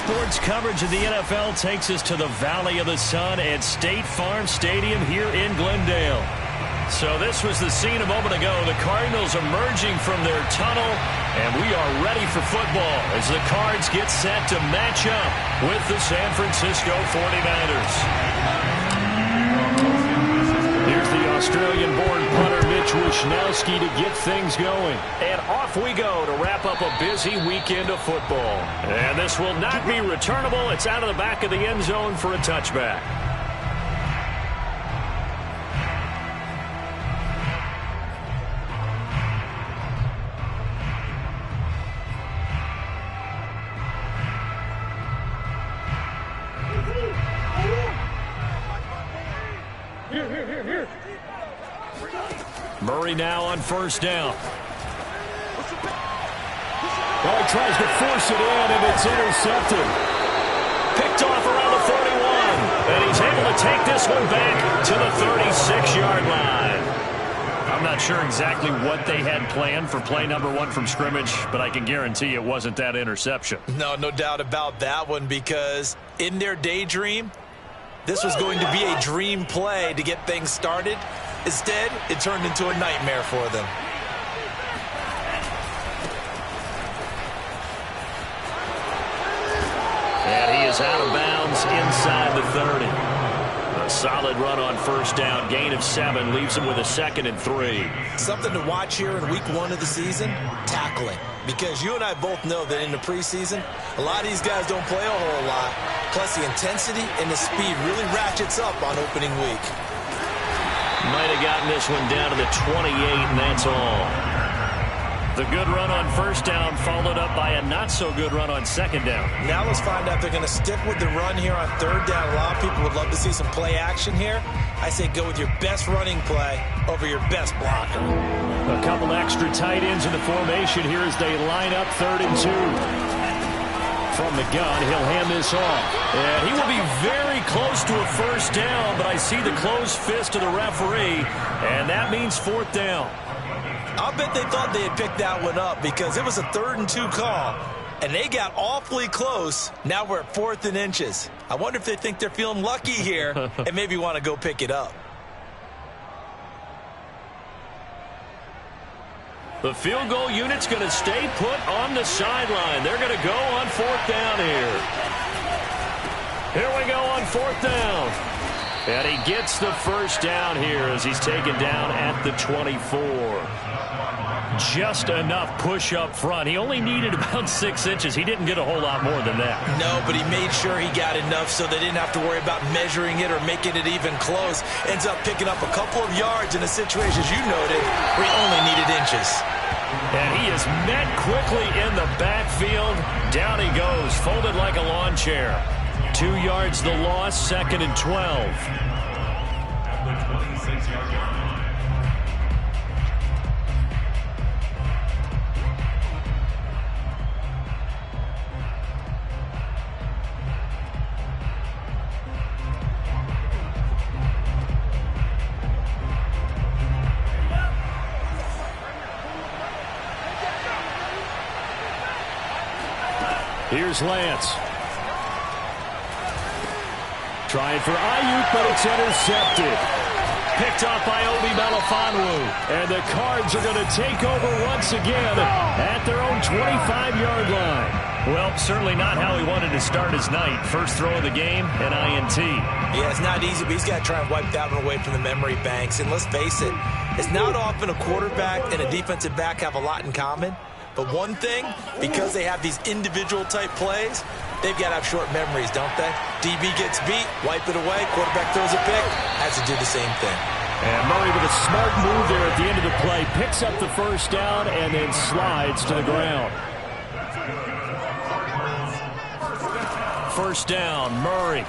sports coverage of the NFL takes us to the Valley of the Sun at State Farm Stadium here in Glendale. So this was the scene a moment ago. The Cardinals emerging from their tunnel, and we are ready for football as the Cards get set to match up with the San Francisco 49ers. Here's the Australian-born punter Mitch Wishnowsky to get things going. And off we go to wrap up a busy weekend of football. And this will not be returnable. It's out of the back of the end zone for a touchback. Murray now on first down. Well, he tries to force it in, and it's intercepted. Picked off around the 41. And he's able to take this one back to the 36-yard line. I'm not sure exactly what they had planned for play number one from scrimmage, but I can guarantee it wasn't that interception. No doubt about that one, because in their daydream, this was going to be a dream play to get things started. Instead, it turned into a nightmare for them. And he is out of bounds inside the 30. A solid run on first down. Gain of 7 leaves him with a 2nd and 3. Something to watch here in week 1 of the season, tackling. Because you and I both know that in the preseason, a lot of these guys don't play a whole lot. Plus, the intensity and the speed really ratchets up on opening week. Might have gotten this one down to the 28, and that's all. The good run on first down followed up by a not-so-good run on second down. Now let's find out if they're going to stick with the run here on third down. A lot of people would love to see some play action here. I say go with your best running play over your best blocker. A couple extra tight ends in the formation here as they line up 3rd and 2. From the gun, he'll hand this off. And he will be very close to a first down, but I see the closed fist of the referee, and that means 4th down. I'll bet they thought they had picked that one up because it was a 3rd and 2 call, and they got awfully close. Now we're at 4th and inches. I wonder if they think they're feeling lucky here and maybe want to go pick it up. The field goal unit's going to stay put on the sideline. They're going to go on 4th down here. Here we go on 4th down. And he gets the first down here as he's taken down at the 24. Just enough push up front. He only needed about 6 inches. He didn't get a whole lot more than that. No, but he made sure he got enough so they didn't have to worry about measuring it or making it even close. Ends up picking up a couple of yards in a situation, as you noted, where he only needed inches. And he is met quickly in the backfield. Down he goes, folded like a lawn chair. 2 yards the loss, 2nd and 12. Here's Lance. Trying for Ayuk, but it's intercepted. Picked off by Obi Melifonwu. And the Cards are going to take over once again at their own 25-yard line. Well, certainly not how he wanted to start his night. First throw of the game, an INT. Yeah, it's not easy, but he's got to try and wipe that one away from the memory banks. And let's face it, it's not often a quarterback and a defensive back have a lot in common. But one thing, because they have these individual type plays, they've got to have short memories, don't they? DB gets beat, wipe it away, quarterback throws a pick, has to do the same thing. And Murray with a smart move there at the end of the play, picks up the first down and then slides to the ground. First down, Murray.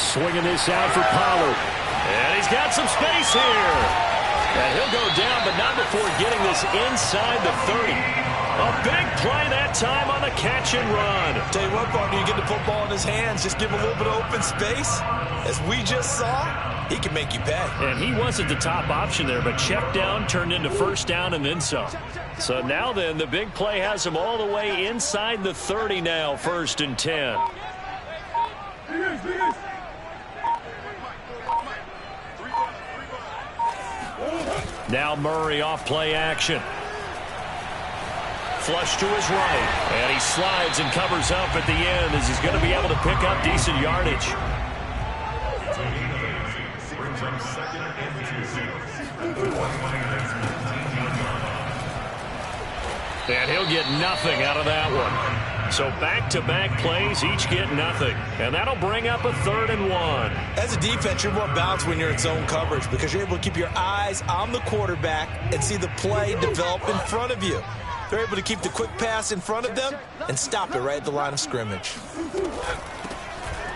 Swinging this out for Pollard. And he's got some space here. And he'll go down, but not before getting this inside the 30. A big play that time on the catch and run. Tell you what, partner, you get the football in his hands, just give him a little bit of open space. As we just saw, he can make you pay. And he wasn't the top option there, but check down turned into first down and then some. So now then, the big play has him all the way inside the 30 now, 1st and 10. Now Murray off play action. Flush to his right. And he slides and covers up at the end as he's going to be able to pick up decent yardage. And he'll get nothing out of that one. So back-to-back plays, each get nothing. And that'll bring up a 3rd and 1. As a defense, you're more balanced when you're in zone coverage because you're able to keep your eyes on the quarterback and see the play develop in front of you. They're able to keep the quick pass in front of them and stop it right at the line of scrimmage.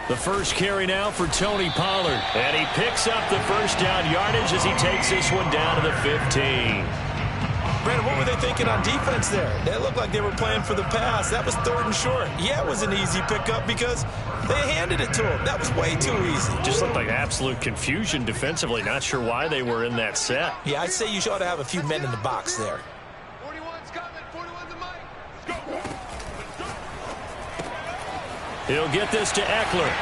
The first carry now for Tony Pollard. And he picks up the first down yardage as he takes this one down to the 15. Brandon, what were they thinking on defense there? They looked like they were playing for the pass. That was 3rd and short. Yeah, it was an easy pickup because they handed it to him. That was way too easy. Just looked like absolute confusion defensively. Not sure why they were in that set. Yeah, I'd say you ought to have a few men in the box there. 41's coming. 41's the mic. Let's go. He'll get this to Eckler.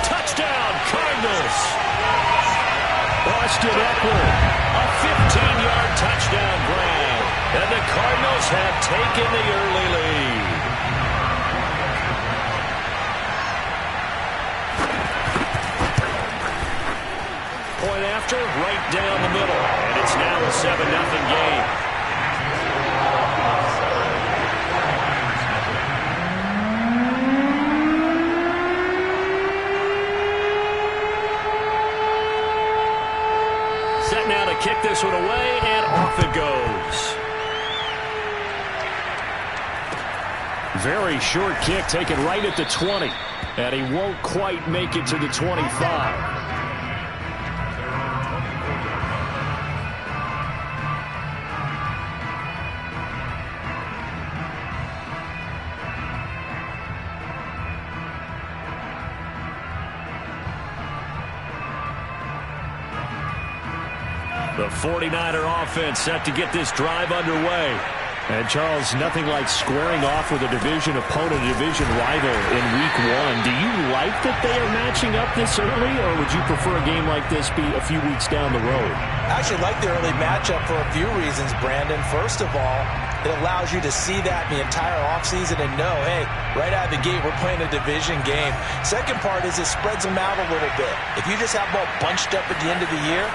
Touchdown, Cardinals. Austin Eckler, a 15-yard touchdown grab. And the Cardinals have taken the early lead. Point after, right down the middle. And it's now a 7-0 game. Now to kick this one away, and off it goes. Very short kick taken right at the 20. And he won't quite make it to the 25. The 49er offense set to get this drive underway. And, Charles, nothing like squaring off with a division opponent, a division rival in Week 1. Do you like that they are matching up this early, or would you prefer a game like this be a few weeks down the road? I actually like the early matchup for a few reasons, Brandon. First of all, it allows you to see that the entire offseason and know, hey, right out of the gate, we're playing a division game. Second part is it spreads them out a little bit. If you just have them all bunched up at the end of the year,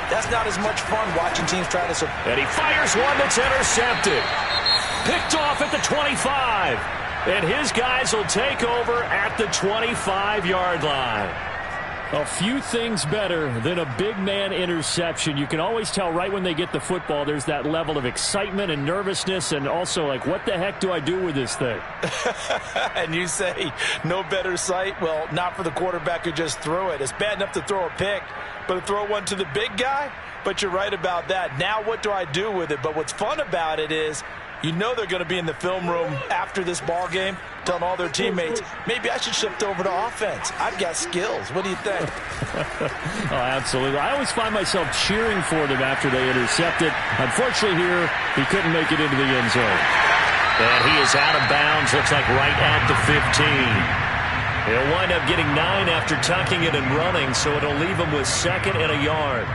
that's not as much fun watching teams try to... And he fires one that's intercepted. Picked off at the 25. And his guys will take over at the 25-yard line. A few things better than a big man interception. You can always tell right when they get the football, there's that level of excitement and nervousness and also like, what the heck do I do with this thing? And you say, no better sight? Well, not for the quarterback who just threw it. It's bad enough to throw a pick, but to throw one to the big guy? But you're right about that. Now what do I do with it? But what's fun about it is you know they're going to be in the film room after this ball game telling all their teammates, maybe I should shift over to offense. I've got skills. What do you think? Oh, absolutely. I always find myself cheering for them after they intercept it. Unfortunately here, he couldn't make it into the end zone. And he is out of bounds, looks like right at the 15. He'll wind up getting 9 after tucking it and running, so it'll leave him with 2nd and a yard.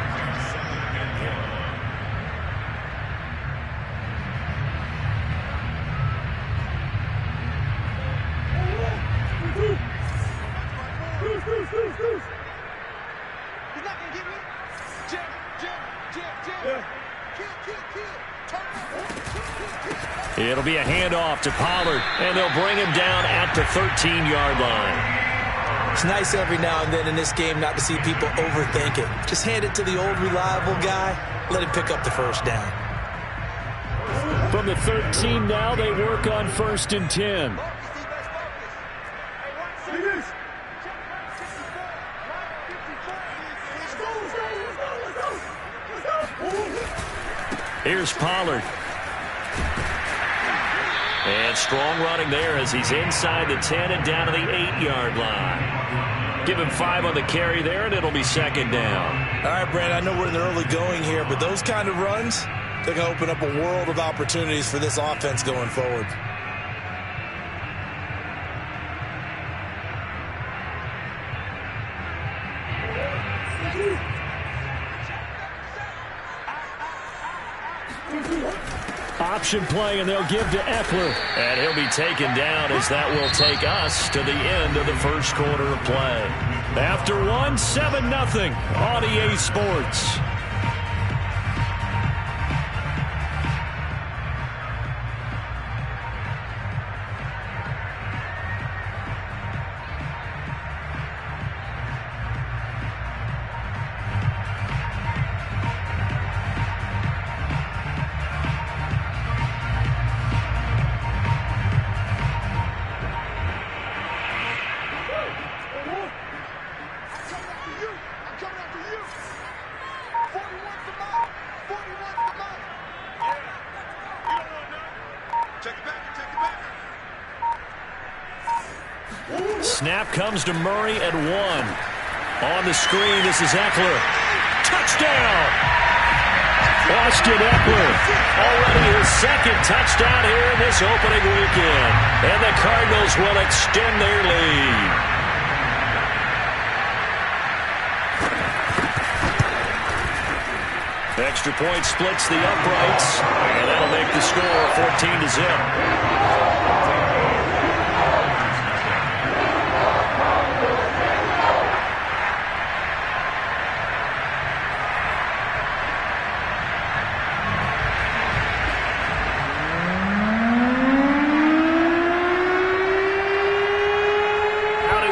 It'll be a handoff to Pollard, and they'll bring him down at the 13-yard line. It's nice every now and then in this game not to see people overthink it. Just hand it to the old reliable guy, let him pick up the first down. From the 13 now, they work on 1st and 10. Here's Pollard. And strong running there as he's inside the 10 and down to the 8-yard line. Give him 5 on the carry there, and it'll be 2nd down. All right, Brandon, I know we're in the early going here, but those kind of runs, They're going to open up a world of opportunities for this offense going forward. Option play, and they'll give to Eckler. And he'll be taken down as that will take us to the end of the first quarter of play. After one, 7-0 on EA Sports. Snap comes to Murray at 1. On the screen, this is Eckler. Touchdown! Austin Eckler. Already his second touchdown here in this opening weekend. And the Cardinals will extend their lead. Extra point splits the uprights. And that'll make the score 14-0.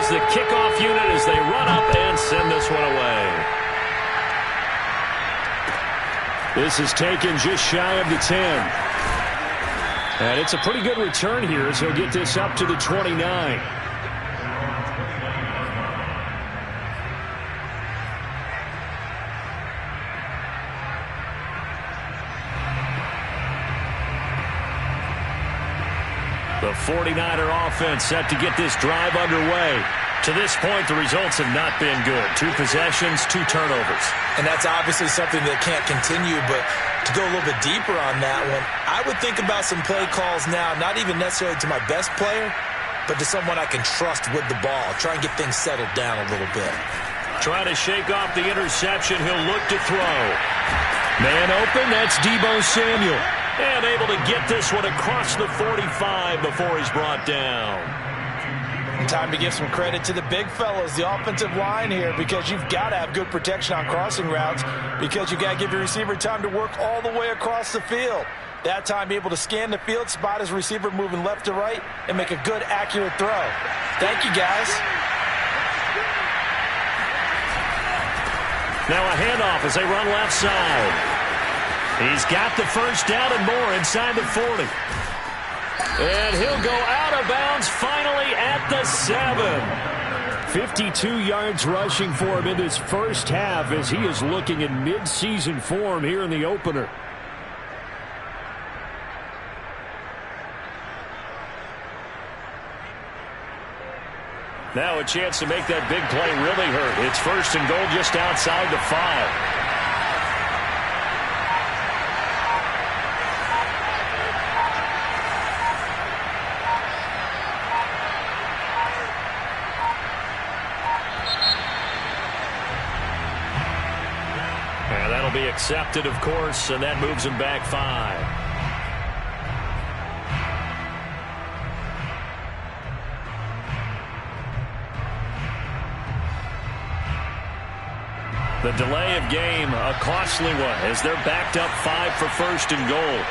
The kickoff unit as they run up and send this one away. This is taken just shy of the 10. And it's a pretty good return here as he'll get this up to the 29. The 49er offense set to get this drive underway. To this point, the results have not been good. 2 possessions, 2 turnovers. And that's obviously something that can't continue, but to go a little bit deeper on that one, I would think about some play calls now, not even necessarily to my best player, but to someone I can trust with the ball. Try and get things settled down a little bit. Trying to shake off the interception. He'll look to throw. Man open, that's Deebo Samuel. And able to get this one across the 45 before he's brought down. Time to give some credit to the big fellas, the offensive line here, because you've got to have good protection on crossing routes, because you've got to give your receiver time to work all the way across the field. That time, be able to scan the field, spot his receiver moving left to right, and make a good, accurate throw. Thank you, guys. Now a handoff as they run left side. He's got the first down and more inside the 40. And he'll go out of bounds finally at the 7. 52 yards rushing for him in this first half as he is looking in mid-season form here in the opener. Now a chance to make that big play really hurt. It's first and goal just outside the 5. And that'll be accepted, of course, and that moves him back 5. The delay of game, a costly one, as they're backed up 5 for first and goal.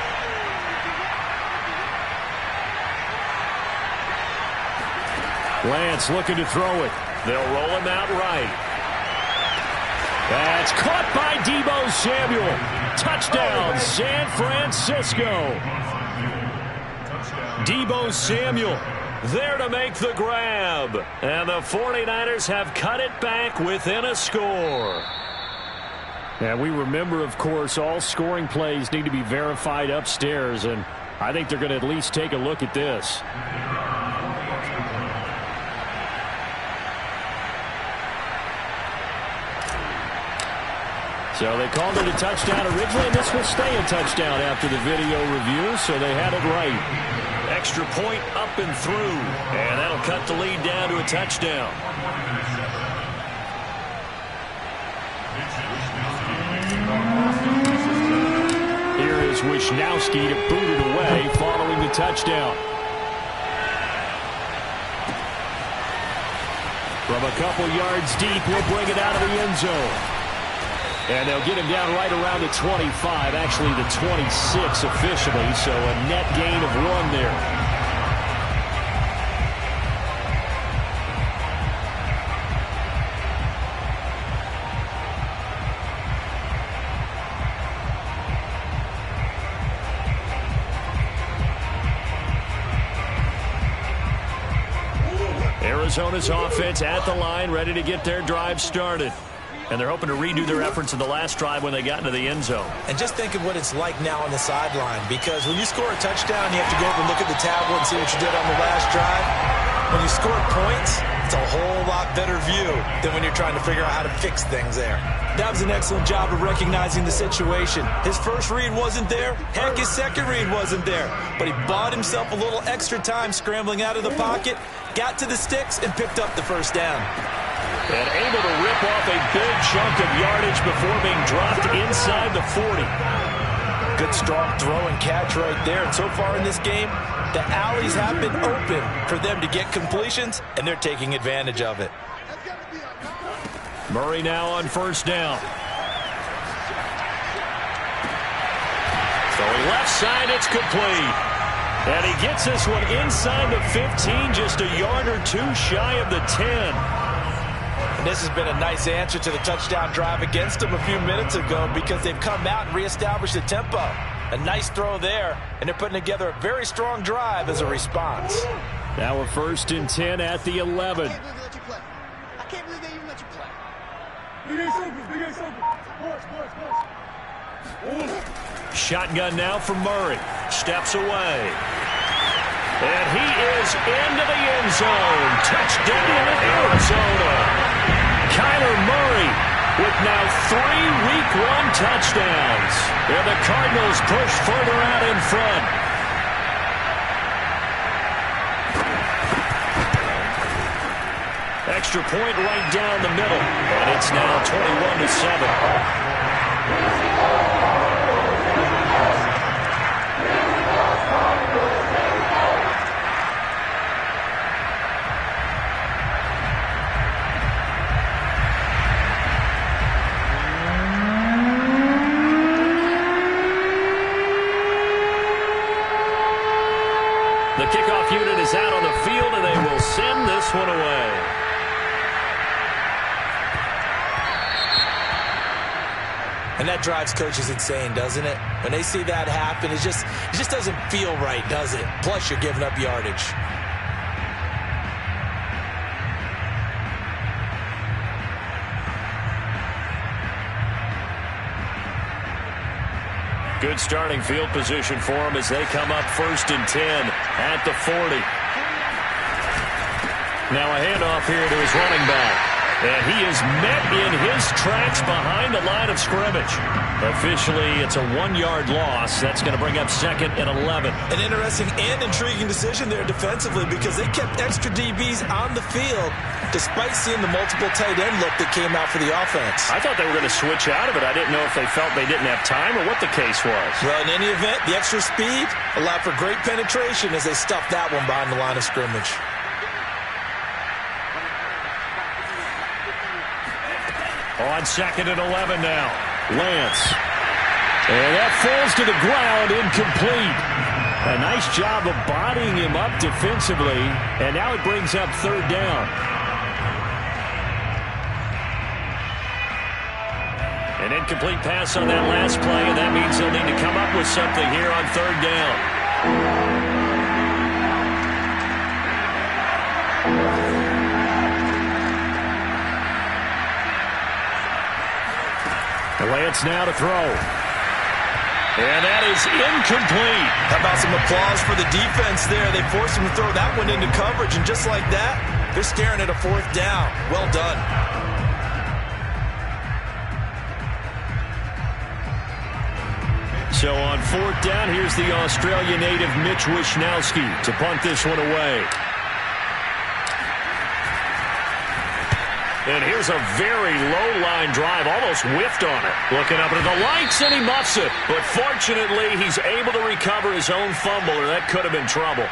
Lance looking to throw it. They'll roll him out right. That's caught by Deebo Samuel. Touchdown, San Francisco. Deebo Samuel there to make the grab. And the 49ers have cut it back within a score. And we remember, of course, all scoring plays need to be verified upstairs, and I think they're going to at least take a look at this. So they called it a touchdown originally, and this will stay a touchdown after the video review, so they had it right. Extra point up and through, and that'll cut the lead down to a touchdown. Here is Wisnowski to boot it away following the touchdown. From a couple yards deep, we'll bring it out of the end zone. And they'll get him down right around the 25, actually the 26 officially, so a net gain of 1 there. Arizona's offense at the line, ready to get their drive started. And they're hoping to redo their efforts in the last drive when they got into the end zone. And just think of what it's like now on the sideline, because when you score a touchdown, you have to go over and look at the tablet and see what you did on the last drive. When you score points, it's a whole lot better view than when you're trying to figure out how to fix things there. That was an excellent job of recognizing the situation. His first read wasn't there. Heck, his second read wasn't there. But he bought himself a little extra time scrambling out of the pocket, got to the sticks, and picked up the first down. And able to rip off a big chunk of yardage before being dropped inside the 40. Good strong throw and catch right there. And so far in this game, the alleys have been open for them to get completions, and they're taking advantage of it. Murray now on first down. Throwing left side, it's complete. And he gets this one inside the 15, just a yard or two shy of the 10. And this has been a nice answer to the touchdown drive against them a few minutes ago, because they've come out and reestablished the tempo. A nice throw there, and they're putting together a very strong drive as a response. Now a 1st and 10 at the 11. I can't believe they even let you play. Shotgun now from Murray. Steps away. And he is into the end zone. Touchdown, Arizona. Kyler Murray with now 3 Week 1 touchdowns. And the Cardinals push further out in front. Extra point right down the middle. And it's now 21-7. The kickoff unit is out on the field, and they will send this one away. And that drives coaches insane, doesn't it? When they see that happen, it just doesn't feel right, does it? Plus, you're giving up yardage. Good starting field position for them as they come up 1st and 10 at the 40. Now a handoff here to his running back. And he is met in his tracks behind the line of scrimmage. Officially, it's a 1-yard loss. That's going to bring up 2nd and 11. An interesting and intriguing decision there defensively, because they kept extra DBs on the field despite seeing the multiple tight end look that came out for the offense. I thought they were going to switch out of it. I didn't know if they felt they didn't have time or what the case was. Well, in any event, the extra speed allowed for great penetration as they stuffed that one behind the line of scrimmage. On 2nd and 11 now. Lance. And that falls to the ground, incomplete. A nice job of bodying him up defensively. And now it brings up 3rd down. An incomplete pass on that last play, and that means they'll need to come up with something here on 3rd down. Lance now to throw. And that is incomplete. How about some applause for the defense there? They forced him to throw that one into coverage, and just like that, they're staring at a 4th down. Well done. So on fourth down, here's the Australia native Mitch Wishnowsky to punt this one away. And here's a very low-line drive, almost whiffed on it. Looking up at the lights, and he muffs it. But fortunately, he's able to recover his own fumble, or that could have been trouble.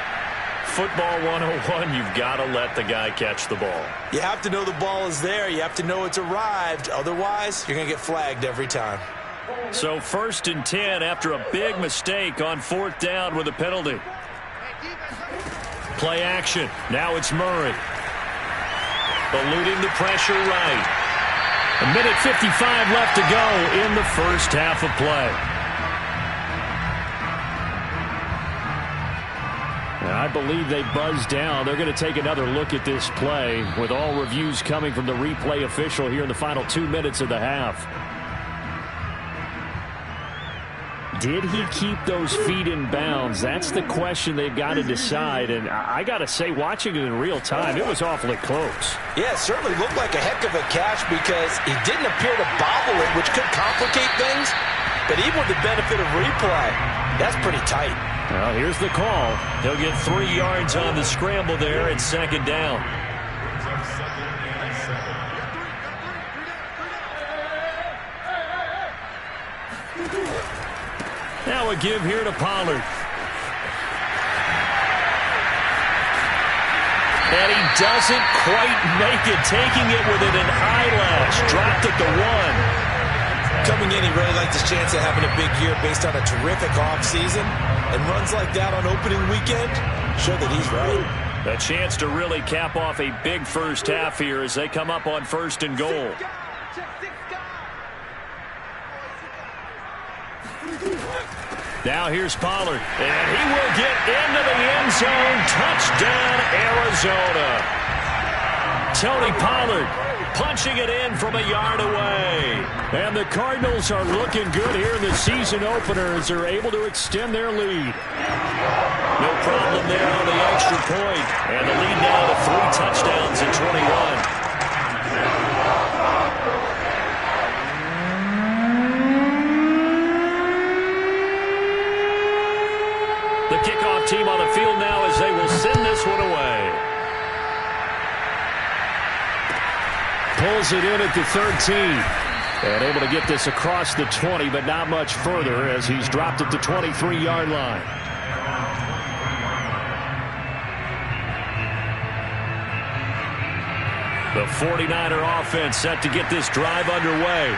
Football 101, you've got to let the guy catch the ball. You have to know the ball is there. You have to know it's arrived. Otherwise, you're going to get flagged every time. So 1st and 10 after a big mistake on fourth down with a penalty. Play action. Now it's Murray. Eluding the pressure right. A minute 55 left to go in the first half of play. I believe they buzzed down. They're going to take another look at this play with all reviews coming from the replay official here in the final 2 minutes of the half. Did he keep those feet in bounds? That's the question they've got to decide. And I got to say, watching it in real time, it was awfully close. Yeah, it certainly looked like a heck of a catch because he didn't appear to bobble it, which could complicate things. But even with the benefit of replay, that's pretty tight. Well, here's the call. He'll get 3 yards on the scramble there at second down. Now a give here to Pollard. And he doesn't quite make it, taking it with an eyelash. Dropped at the 1. Coming in, he really liked his chance of having a big year based on a terrific offseason. And runs like that on opening weekend show that he's right. A chance to really cap off a big first half here as they come up on 1st and goal. Now here's Pollard, and he will get into the end zone. Touchdown, Arizona. Tony Pollard punching it in from a yard away. And the Cardinals are looking good here in the season opener as they're able to extend their lead. No problem there on the extra point. And the lead now to 3 touchdowns at 21. The kickoff team on the field now as they will send this one away. Pulls it in at the 13. And able to get this across the 20, but not much further as he's dropped at the 23-yard line. The 49er offense set to get this drive underway.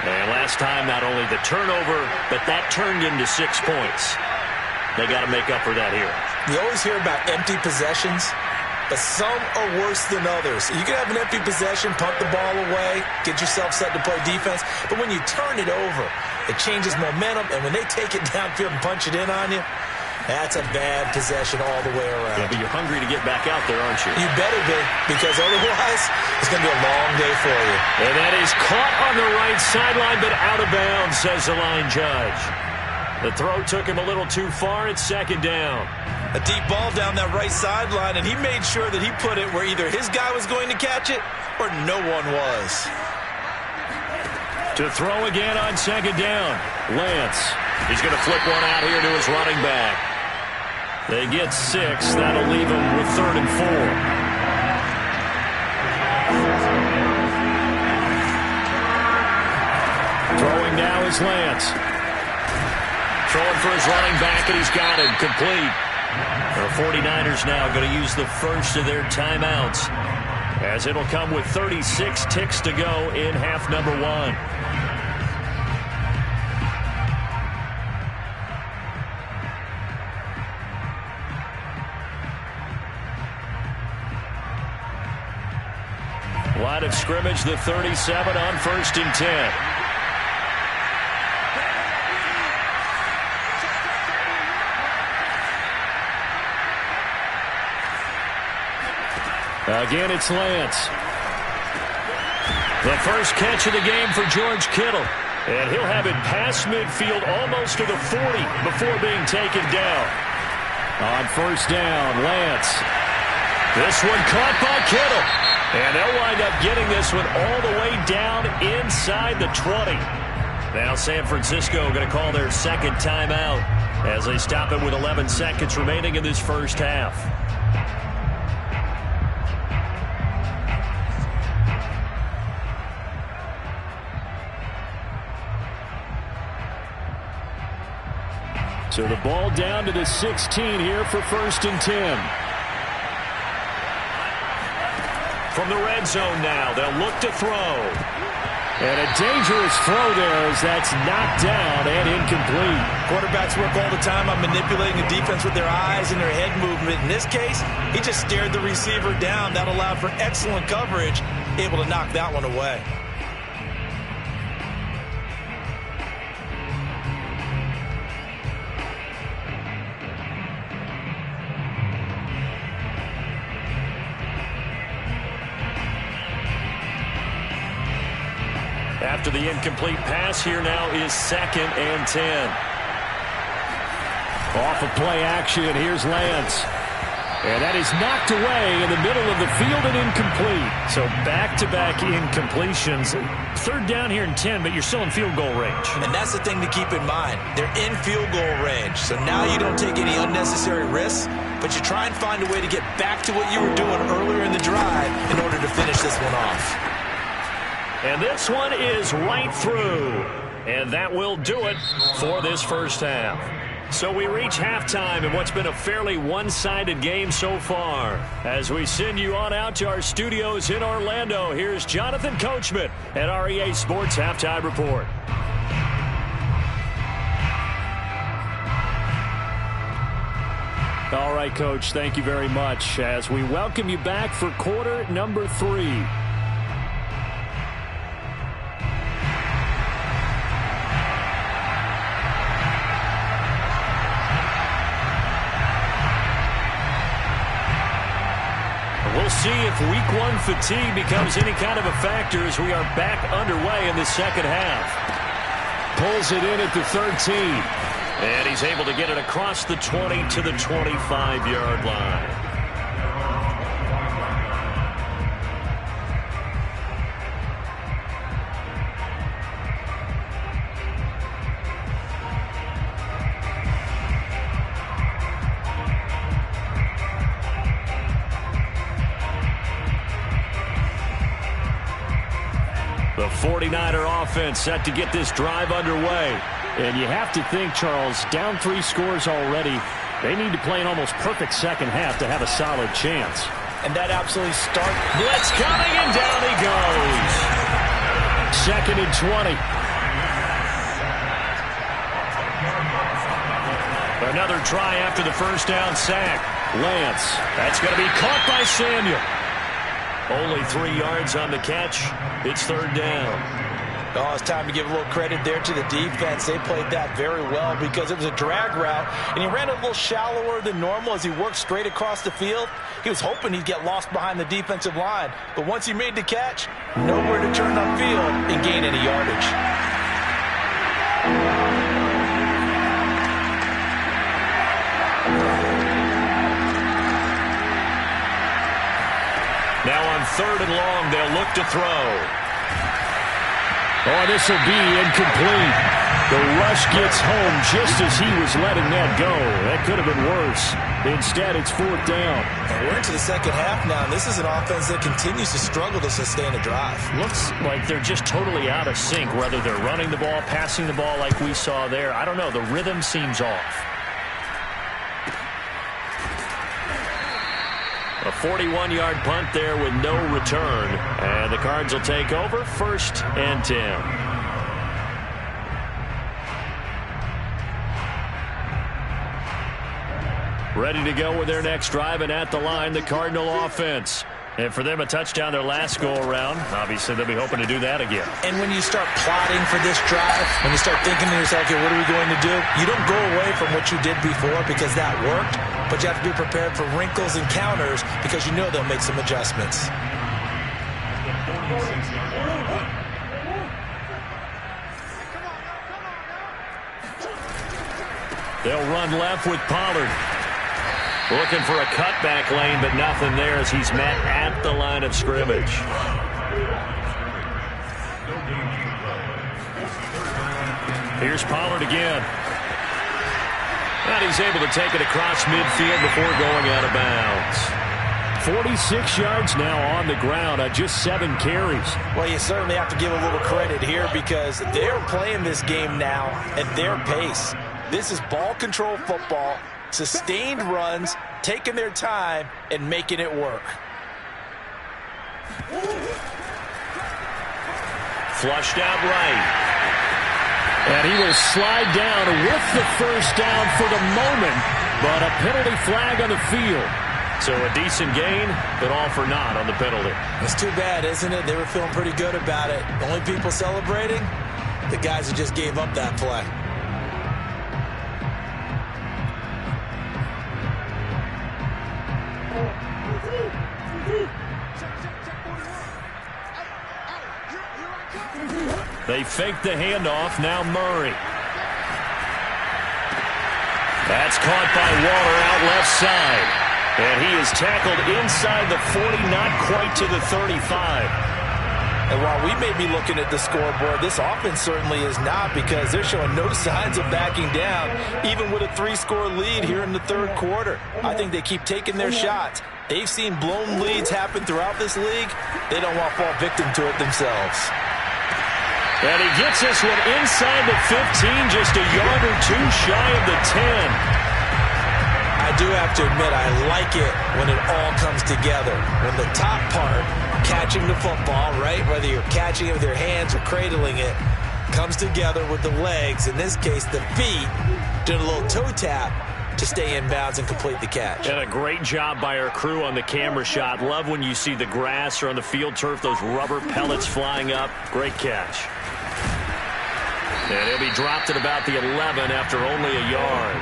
And last time, not only the turnover, but that turned into 6 points. They got to make up for that here. You always hear about empty possessions, but some are worse than others. You can have an empty possession, punt the ball away, get yourself set to play defense, but when you turn it over, it changes momentum, and when they take it downfield and punch it in on you, that's a bad possession all the way around. Yeah, but you're hungry to get back out there, aren't you? You better be, because otherwise it's going to be a long day for you. And that is caught on the right sideline, but out of bounds, says the line judge. The throw took him a little too far. It's second down. A deep ball down that right sideline, and he made sure that he put it where either his guy was going to catch it or no one was. To throw again on second down. Lance. He's going to flip one out here to his running back. They get 6. That'll leave him with 3rd and 4. Throwing now is Lance. Throwing for his running back, and he's got it complete. The 49ers now going to use the first of their timeouts, as it'll come with 36 ticks to go in half number 1. Line of scrimmage, the 37 on 1st and 10. Again, it's Lance. The first catch of the game for George Kittle. And he'll have it past midfield almost to the 40 before being taken down. On 1st down, Lance. This one caught by Kittle. And they'll wind up getting this one all the way down inside the 20. Now San Francisco going to call their second timeout as they stop it with 11 seconds remaining in this first half. So the ball down to the 16 here for 1st and 10. From the red zone now, they'll look to throw. And a dangerous throw there as that's knocked down and incomplete. Quarterbacks work all the time on manipulating the defense with their eyes and their head movement. In this case, he just stared the receiver down. That allowed for excellent coverage, able to knock that one away. After the incomplete pass, here now is 2nd and 10. Off of play action, here's Lance. And that is knocked away in the middle of the field and incomplete. So back-to-back incompletions. 3rd down here and 10, but you're still in field goal range. And that's the thing to keep in mind. They're in field goal range. So now you don't take any unnecessary risks, but you try and find a way to get back to what you were doing earlier in the drive in order to finish this one off. And this one is right through. And that will do it for this first half. So we reach halftime in what's been a fairly one-sided game so far. As we send you on out to our studios in Orlando, here's Jonathan Coachman at REA Sports Halftime Report. All right, Coach, thank you very much as we welcome you back for quarter number 3. We'll see if week 1 fatigue becomes any kind of a factor as we are back underway in the second half. Pulls it in at the 13. And he's able to get it across the 20 to the 25-yard line. The 49er offense set to get this drive underway. And you have to think, Charles, down 3 scores already. They need to play an almost perfect second half to have a solid chance. And that absolutely starts. Blitz coming, and down he goes. 2nd and 20. Another try after the first down sack. Lance. That's going to be caught by Samuel. Only 3 yards on the catch. It's 3rd down. Oh, it's time to give a little credit there to the defense. They played that very well because it was a drag route, and he ran a little shallower than normal as he worked straight across the field. He was hoping he'd get lost behind the defensive line, but once he made the catch, nowhere to turn upfield and gain any yardage. Now on 3rd and long, they'll look to throw. Oh, this will be incomplete. The rush gets home just as he was letting that go. That could have been worse. Instead, it's 4th down. And we're into the second half now, and this is an offense that continues to struggle to sustain a drive. Looks like they're just totally out of sync, whether they're running the ball, passing the ball like we saw there. I don't know. The rhythm seems off. A 41-yard punt there with no return. And the Cards will take over 1st and 10. Ready to go with their next drive, and at the line, the Cardinal offense. And for them, a touchdown their last go-around. Obviously, they'll be hoping to do that again. And when you start plotting for this drive, when you start thinking to yourself, okay, what are we going to do? You don't go away from what you did before because that worked, but you have to be prepared for wrinkles and counters because you know they'll make some adjustments. They'll run left with Pollard. Looking for a cutback lane, but nothing there as he's met at the line of scrimmage. Here's Pollard again. And he's able to take it across midfield before going out of bounds. 46 yards now on the ground on just 7 carries. Well, you certainly have to give a little credit here because they're playing this game now at their pace. This is ball control football, sustained runs, taking their time, and making it work. Flushed out right. And he will slide down with the first down for the moment, but a penalty flag on the field. So a decent gain, but all for naught on the penalty. It's too bad, isn't it? They were feeling pretty good about it. The only people celebrating, the guys who just gave up that play. They fake the handoff. Now Murray. That's caught by Waller out left side. And he is tackled inside the 40, not quite to the 35. And while we may be looking at the scoreboard, this offense certainly is not because they're showing no signs of backing down, even with a 3-score lead here in the third quarter. I think they keep taking their shots. They've seen blown leads happen throughout this league. They don't want to fall victim to it themselves. And he gets this one inside the 15, just a yard or two shy of the 10. I do have to admit, I like it when it all comes together. When the top part, catching the football, right, whether you're catching it with your hands or cradling it, comes together with the legs, in this case the feet, did a little toe tap to stay in bounds and complete the catch. And a great job by our crew on the camera shot. Love when you see the grass or on the field turf, those rubber pellets flying up. Great catch. And he'll be dropped at about the 11 after only a yard.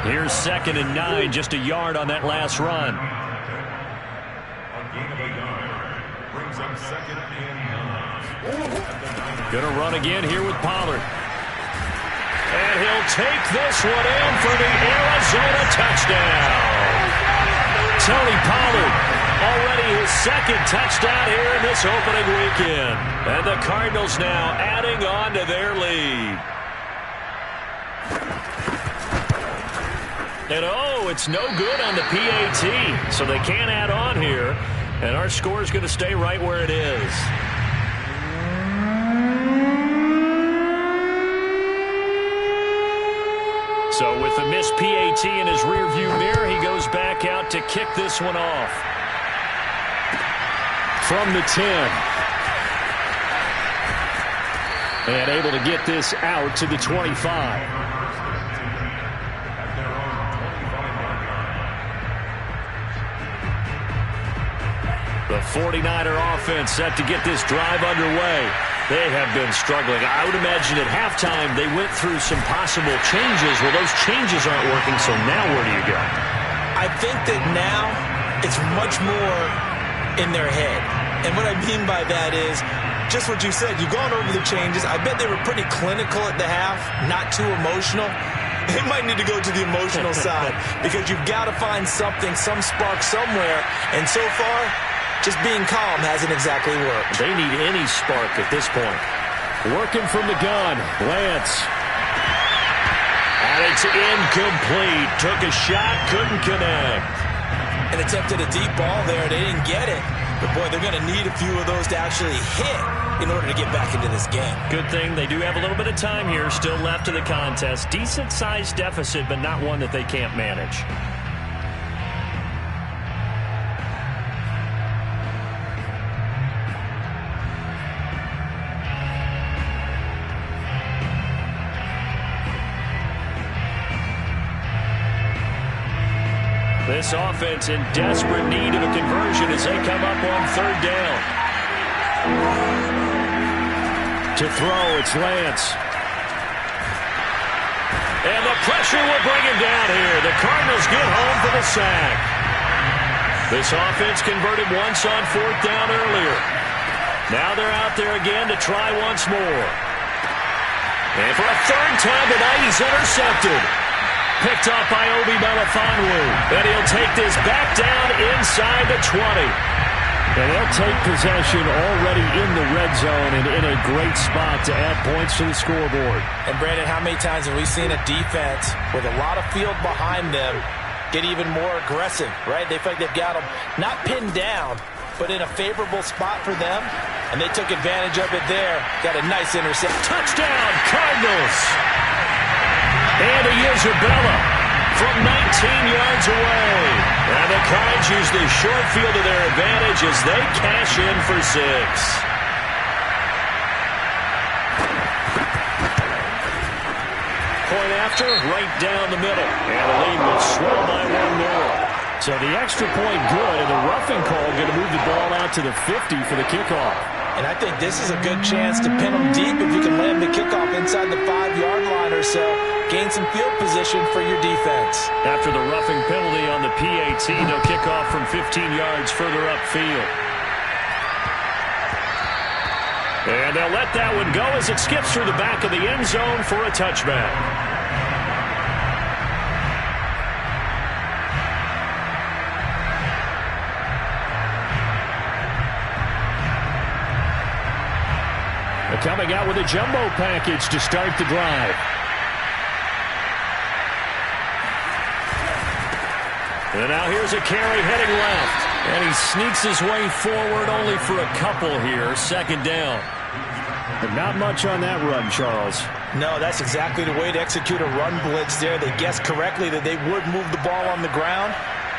Here's 2nd and 9, just a yard on that last run. A gain of a yard brings up 2nd and 9. Gonna run again here with Pollard. And he'll take this one in for the Arizona touchdown. Tony Pollard, already his 2nd touchdown here in this opening weekend. And the Cardinals now adding on to their lead. And oh, it's no good on the PAT, so they can't add on here. And our score is going to stay right where it is. So with the missed PAT in his rearview mirror, he goes back out to kick this one off. From the 10. And able to get this out to the 25. The 49er offense set to get this drive underway. They have been struggling. I would imagine at halftime they went through some possible changes. Well, those changes aren't working, so now where do you go? I think that now it's much more in their head. And what I mean by that is just what you said. You've gone over the changes. I bet they were pretty clinical at the half, not too emotional. They might need to go to the emotional side because you've got to find something, some spark somewhere. And so far, just being calm hasn't exactly worked. They need any spark at this point. Working from the gun, Lance. And it's incomplete. Took a shot, couldn't connect. And attempted a deep ball there. They didn't get it. But, boy, they're going to need a few of those to actually hit in order to get back into this game. Good thing they do have a little bit of time here still left to the contest. Decent-sized deficit, but not one that they can't manage. This offense in desperate need of a conversion as they come up on 3rd down. To throw, it's Lance. And the pressure will bring him down here. The Cardinals get home for the sack. This offense converted once on 4th down earlier. Now they're out there again to try once more. And for a 3rd time tonight, he's intercepted. Picked off by Obi Melifonwu. And he'll take this back down inside the 20. And they'll take possession already in the red zone and in a great spot to add points to the scoreboard. And, Brandon, how many times have we seen a defense with a lot of field behind them get even more aggressive, right? They feel like they've got them not pinned down, but in a favorable spot for them, and they took advantage of it there. Got a nice intercept. Touchdown, Cardinals! And Isabella from 19 yards away. And the Cards use the short field to their advantage as they cash in for 6. Point after, right down the middle. And the lead will swell by 1 more. So the extra point good, and the roughing call going to move the ball out to the 50 for the kickoff. And I think this is a good chance to pin them deep if you can land the kickoff inside the 5-yard line or so. Gain some field position for your defense. After the roughing penalty on the PAT, they'll kick off from 15 yards further upfield. And they'll let that one go as it skips through the back of the end zone for a touchback. Coming out with a jumbo package to start the drive. And now here's a carry heading left. And he sneaks his way forward only for a couple here. Second down. But not much on that run, Charles. No, that's exactly the way to execute a run blitz there. They guessed correctly that they would move the ball on the ground,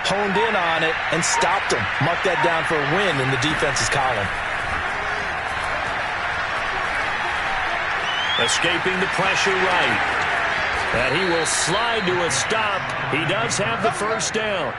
honed in on it, and stopped them. Mark that down for a win in the defense's column. Escaping the pressure right. And he will slide to a stop. He does have the first down.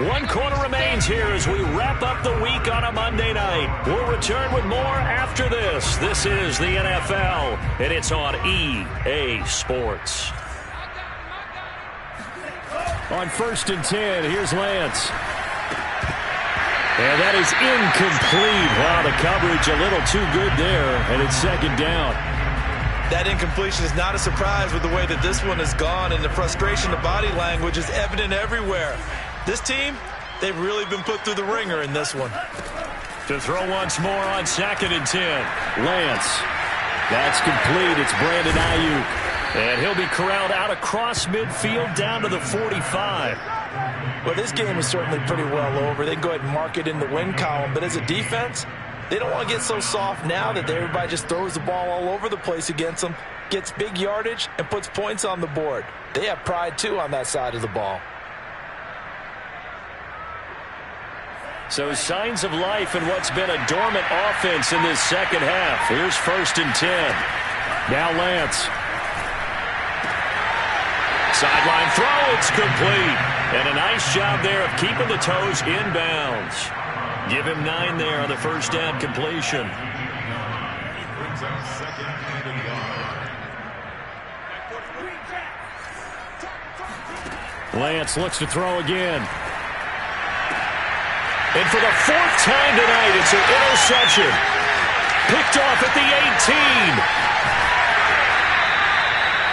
One quarter remains here as we wrap up the week on a Monday night. We'll return with more after this. This is the NFL, and it's on EA Sports. On 1st and 10, here's Lance. And that is incomplete. Wow, the coverage a little too good there, and it's second down. That incompletion is not a surprise with the way that this one has gone, and the frustration, the body language is evident everywhere. This team, they've really been put through the ringer in this one. To throw once more on 2nd and 10. Lance. That's complete. It's Brandon Ayuk. And he'll be corralled out across midfield down to the 45. Well, this game is certainly pretty well over. They can go ahead and mark it in the win column. But as a defense, they don't want to get so soft now that everybody just throws the ball all over the place against them, gets big yardage, and puts points on the board. They have pride, too, on that side of the ball. So signs of life in what's been a dormant offense in this second half. Here's 1st and 10. Now Lance. Sideline throw, it's complete. And a nice job there of keeping the toes inbounds. Give him 9 there on the first down completion. Brings up 2nd and 1. Lance looks to throw again. And for the 4th time tonight, it's an interception. Picked off at the 18.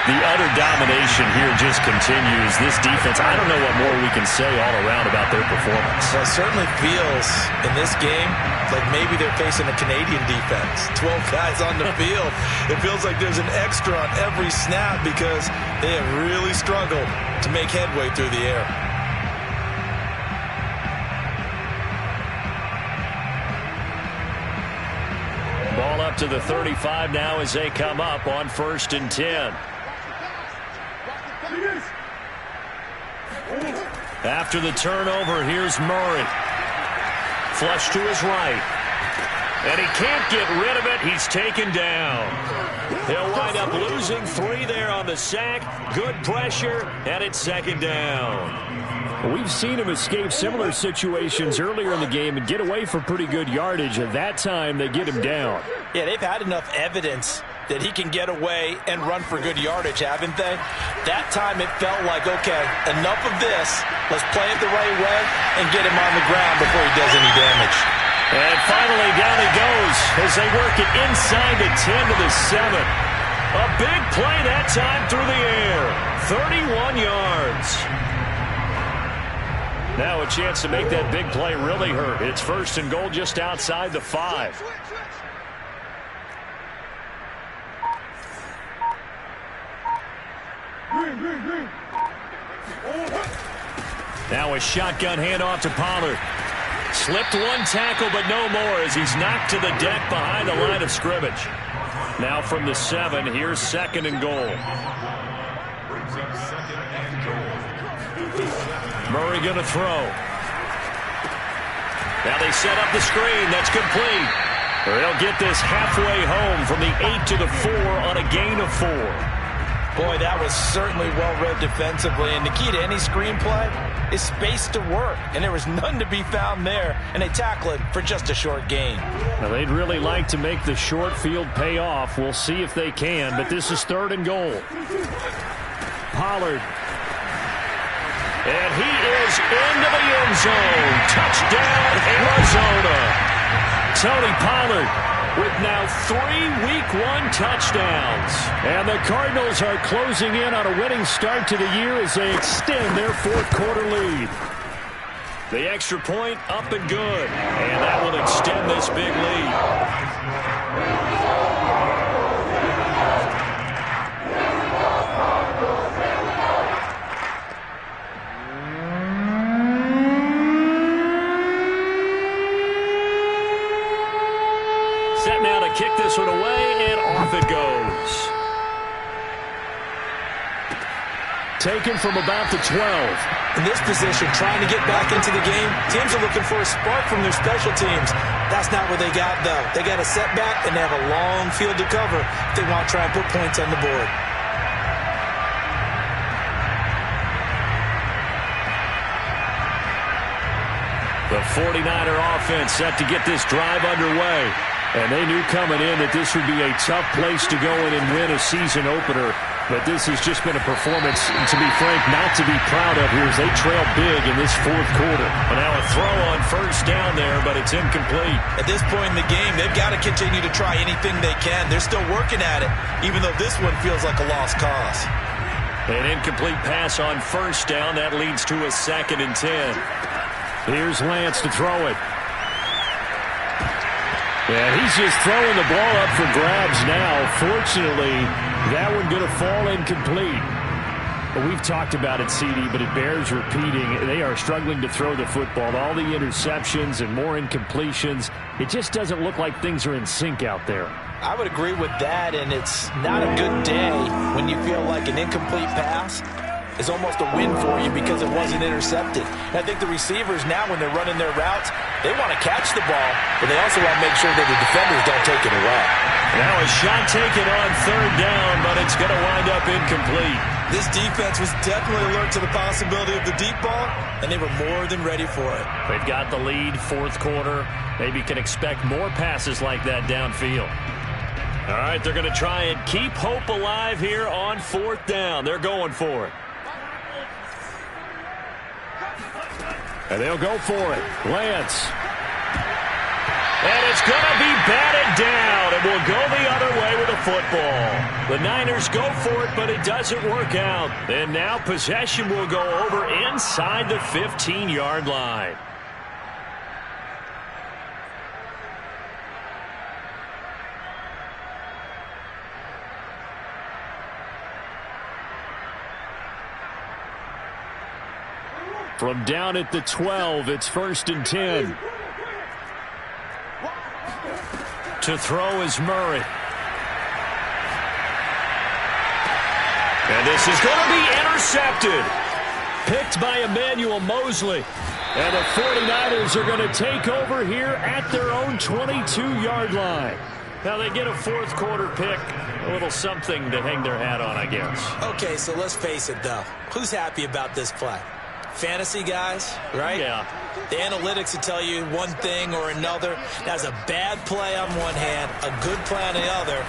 The utter domination here just continues. This defense, I don't know what more we can say all around about their performance. Well, it certainly feels in this game like maybe they're facing a Canadian defense. 12 guys on the field. It feels like there's an extra on every snap because they have really struggled to make headway through the air. Ball up to the 35 now as they come up on 1st and 10. After the turnover, here's Murray. Flush to his right. And he can't get rid of it. He's taken down. He'll wind up losing 3 there on the sack. Good pressure, and it's 2nd down. We've seen him escape similar situations earlier in the game and get away for pretty good yardage. At that time, they get him down. Yeah, they've had enough evidence that he can get away and run for good yardage, haven't they? That time it felt like, okay, enough of this. Let's play it the right way and get him on the ground before he does any damage. And finally, down he goes as they work it inside the 10 to the 7. A big play that time through the air. 31 yards. Now a chance to make that big play really hurt. It's 1st and goal just outside the 5. Now a shotgun handoff to Pollard. Slipped one tackle, but no more as he's knocked to the deck behind the line of scrimmage. Now from the 7, here's 2nd and goal. Brings up 2nd and goal. Murray going to throw. Now they set up the screen. That's complete. They'll get this halfway home from the 8 to the 4 on a gain of 4. Boy, that was certainly well-read defensively. And the key to any screenplay is space to work. And there was none to be found there. And they tackle it for just a short gain. Now they'd really like to make the short field pay off. We'll see if they can. But this is 3rd and goal. Pollard. And he is into the end zone. Touchdown, Arizona. Tony Pollard with now 3 Week 1 touchdowns. And the Cardinals are closing in on a winning start to the year as they extend their 4th quarter lead. The extra point up and good. And that will extend this big lead. Set now to kick this one away, and off it goes. Taken from about the 12. In this position, trying to get back into the game, teams are looking for a spark from their special teams. That's not what they got, though. They got a setback, and they have a long field to cover if they want to try and put points on the board. The 49er offense set to get this drive underway. And they knew coming in that this would be a tough place to go in and win a season opener. But this has just been a performance, to be frank, not to be proud of here as they trail big in this 4th quarter. And now a throw on 1st down there, but it's incomplete. At this point in the game, they've got to continue to try anything they can. They're still working at it, even though this one feels like a lost cause. An incomplete pass on 1st down. That leads to a 2nd and 10. Here's Lance to throw it. Yeah, he's just throwing the ball up for grabs now. Fortunately, that one going to fall incomplete. But we've talked about it, CD, but it bears repeating. They are struggling to throw the football. All the interceptions and more incompletions. It just doesn't look like things are in sync out there. I would agree with that, and it's not a good day when you feel like an incomplete pass is almost a win for you because it wasn't intercepted. And I think the receivers now, when they're running their routes, they want to catch the ball, but they also want to make sure that the defenders don't take it away. Now a shot taken on 3rd down, but it's going to wind up incomplete. This defense was definitely alert to the possibility of the deep ball, and they were more than ready for it. They've got the lead, 4th quarter. Maybe can expect more passes like that downfield. All right, they're going to try and keep hope alive here on 4th down. They're going for it. And they'll go for it. Lance. And it's going to be batted down, and will go the other way with the football. The Niners go for it, but it doesn't work out. And now possession will go over inside the 15-yard line. From down at the 12, it's 1st and 10. To throw is Murray. And this is going to be intercepted. Picked by Emmanuel Mosley. And the 49ers are going to take over here at their own 22-yard line. Now they get a 4th quarter pick. A little something to hang their hat on, I guess. Okay, so let's face it, though. Who's happy about this play? Fantasy guys, right? Yeah. The analytics will tell you one thing or another. That's a bad play on one hand, a good play on the other,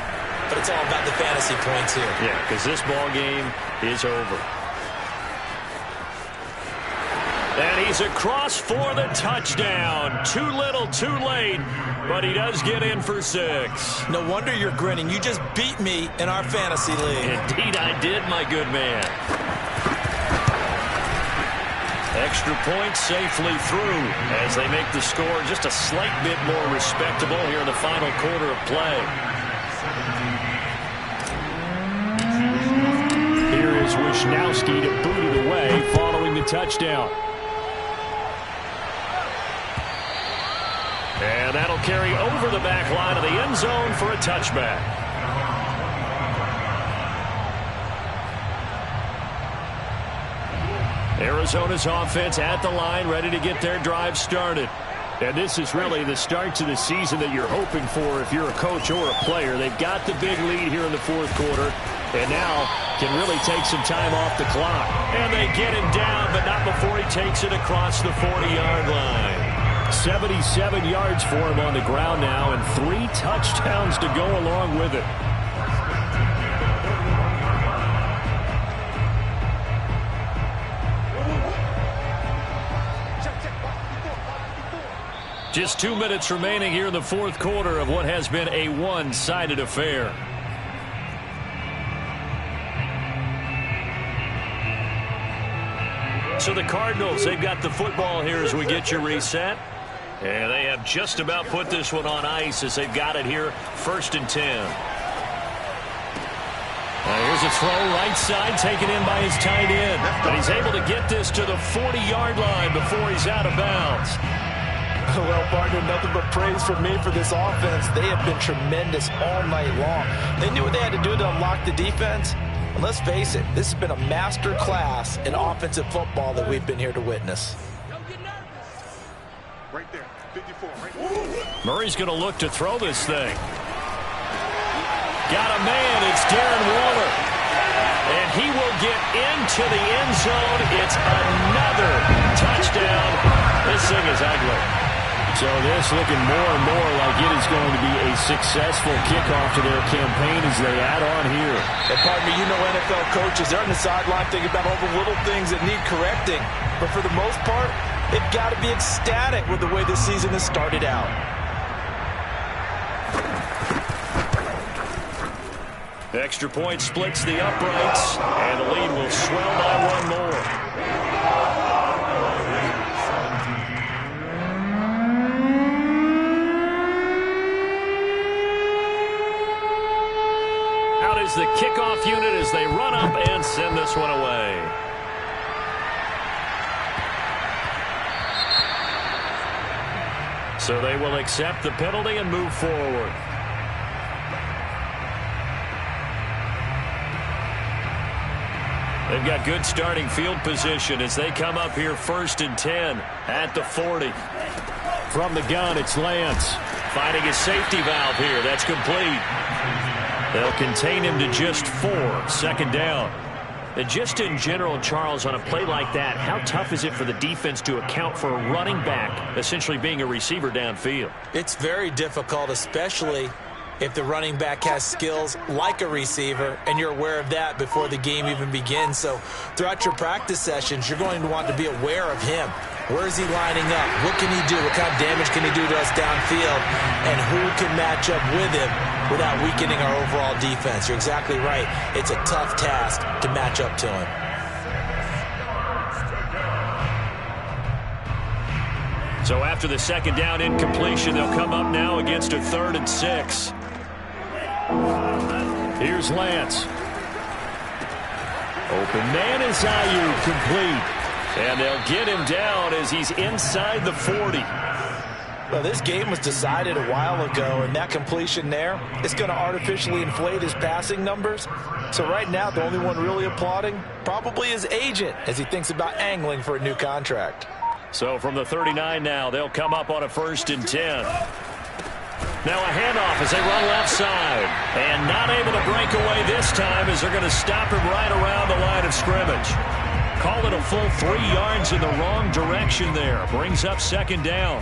but it's all about the fantasy points here. Yeah, because this ball game is over. And he's across for the touchdown. Too little, too late, but he does get in for 6. No wonder you're grinning. You just beat me in our fantasy league. Indeed I did, my good man. Extra point safely through as they make the score just a slight bit more respectable here in the final quarter of play. Here is Wisnowski to boot it away following the touchdown. And that'll carry over the back line of the end zone for a touchback. Arizona's offense at the line, ready to get their drive started. And this is really the start to the season that you're hoping for if you're a coach or a player. They've got the big lead here in the fourth quarter, and now can really take some time off the clock. And they get him down, but not before he takes it across the 40-yard line. 77 yards for him on the ground now, and 3 touchdowns to go along with it. Just 2 minutes remaining here in the fourth quarter of what has been a one-sided affair. So the Cardinals, they've got the football here as we get you reset. And they have just about put this one on ice as they've got it here, 1st and 10. Here's a throw right side taken in by his tight end. But he's able to get this to the 40-yard line before he's out of bounds. Well, partner, nothing but praise from me for this offense. They have been tremendous all night long. They knew what they had to do to unlock the defense. And let's face it, this has been a master class in offensive football that we've been here to witness. Right there, 54. Right there. Murray's going to look to throw this thing. Got a man. It's Darren Waller. And he will get into the end zone. It's another touchdown. This thing is ugly. So this looking more and more like it is going to be a successful kickoff to their campaign as they add on here. And pardon me, you know NFL coaches, they're on the sideline thinking about all the little things that need correcting. But for the most part, they've got to be ecstatic with the way this season has started out. Extra point splits the uprights, and the lead will swell by 1 more. Out is the kickoff unit as they run up and send this one away. So they will accept the penalty and move forward. They've got good starting field position as they come up here 1st and 10 at the 40. From the gun, it's Lance finding his safety valve here. That's complete. They'll contain him to just 4, 2nd down. And just in general, Charles, on a play like that, how tough is it for the defense to account for a running back essentially being a receiver downfield? It's very difficult, especially if the running back has skills like a receiver, and you're aware of that before the game even begins. So throughout your practice sessions, you're going to want to be aware of him. Where is he lining up? What can he do? What kind of damage can he do to us downfield? And who can match up with him without weakening our overall defense? You're exactly right. It's a tough task to match up to him. So after the 2nd down incompletion, they'll come up now against a 3rd and 6. Here's Lance. Open man is Ayuk, complete. And they'll get him down as he's inside the 40. Well, this game was decided a while ago, and that completion there is going to artificially inflate his passing numbers. So right now, the only one really applauding probably his agent as he thinks about angling for a new contract. So from the 39 now, they'll come up on a 1st and 10. Now a handoff as they run left side. And not able to break away this time as they're going to stop him right around the line of scrimmage. Call it a full 3 yards in the wrong direction there. Brings up 2nd down.